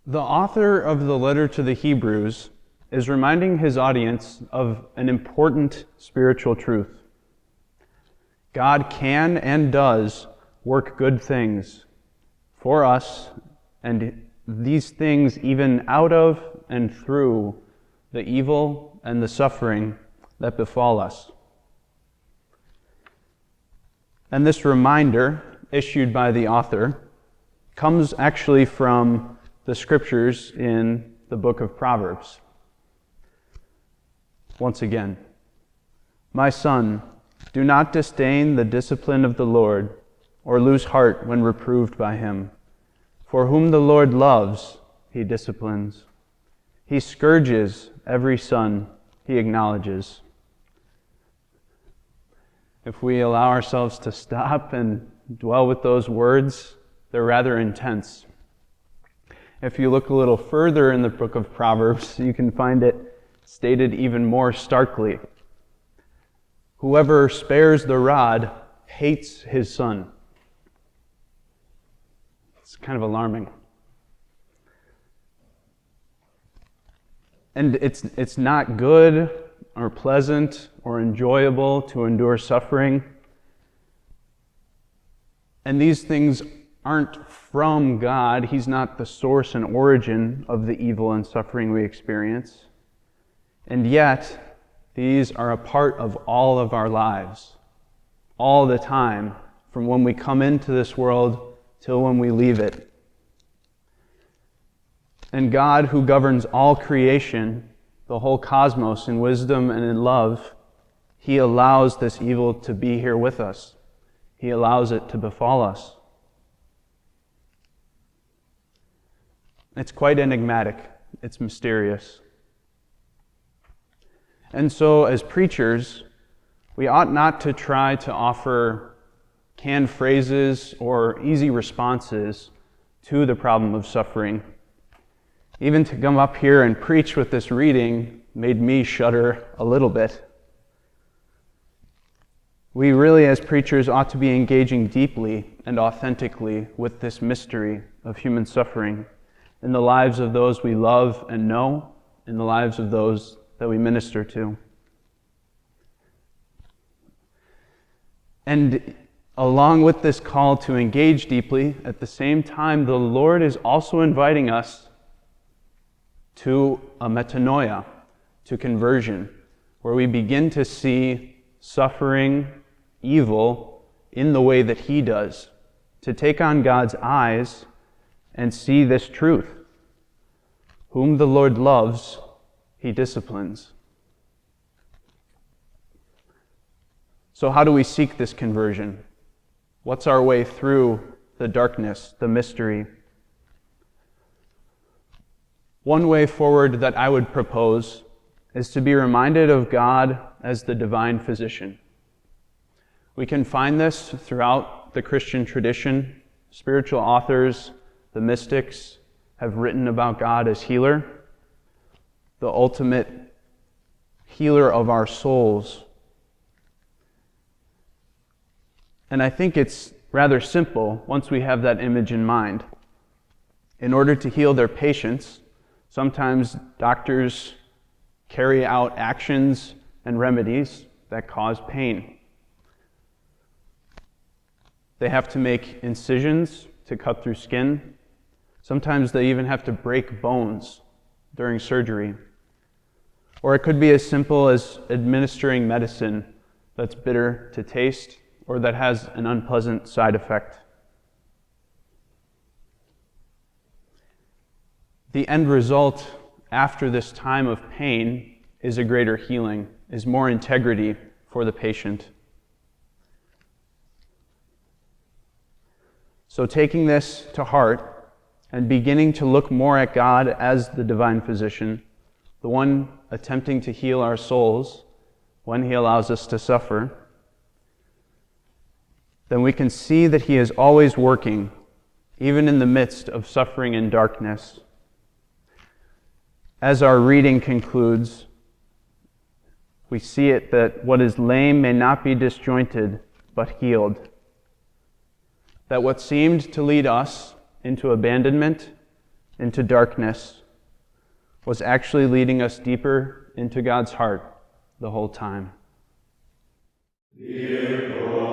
The author of the letter to the Hebrews is reminding his audience of an important spiritual truth. God can and does work good things for us, and these things even out of and through the evil and the suffering that befall us. And this reminder, issued by the author, comes actually from the scriptures in the book of Proverbs. Once again, "My son, do not disdain the discipline of the Lord, or lose heart when reproved by him. For whom the Lord loves, he disciplines. He scourges every son he acknowledges." If we allow ourselves to stop and dwell with those words, they're rather intense. If you look a little further in the book of Proverbs, you can find it stated even more starkly. "Whoever spares the rod hates his son." It's kind of alarming. And it's not good or pleasant or enjoyable to endure suffering. And these things aren't from God. He's not the source and origin of the evil and suffering we experience. And yet, these are a part of all of our lives, all the time, from when we come into this world till when we leave it. And God, who governs all creation, the whole cosmos in wisdom and in love, He allows this evil to be here with us. He allows it to befall us. It's quite enigmatic. It's mysterious. And so, as preachers, we ought not to try to offer canned phrases or easy responses to the problem of suffering. Even to come up here and preach with this reading made me shudder a little bit. We really, as preachers, ought to be engaging deeply and authentically with this mystery of human suffering in the lives of those we love and know, in the lives of those that we minister to. And along with this call to engage deeply, at the same time, the Lord is also inviting us to a metanoia, to conversion, where we begin to see suffering, evil, in the way that He does, to take on God's eyes and see this truth. Whom the Lord loves, He disciplines. So how do we seek this conversion? What's our way through the darkness, the mystery? One way forward that I would propose is to be reminded of God as the divine physician. We can find this throughout the Christian tradition. Spiritual authors, the mystics, have written about God as healer, the ultimate healer of our souls. And I think it's rather simple once we have that image in mind. In order to heal their patients, sometimes doctors carry out actions and remedies that cause pain. They have to make incisions to cut through skin. Sometimes they even have to break bones during surgery. Or it could be as simple as administering medicine that's bitter to taste or that has an unpleasant side effect. The end result after this time of pain is a greater healing, is more integrity for the patient. So taking this to heart and beginning to look more at God as the divine physician, the one attempting to heal our souls when He allows us to suffer, then we can see that He is always working, even in the midst of suffering and darkness. As our reading concludes, we see it that what is lame may not be disjointed, but healed. That what seemed to lead us into abandonment into darkness was actually leading us deeper into God's heart the whole time. Dear God.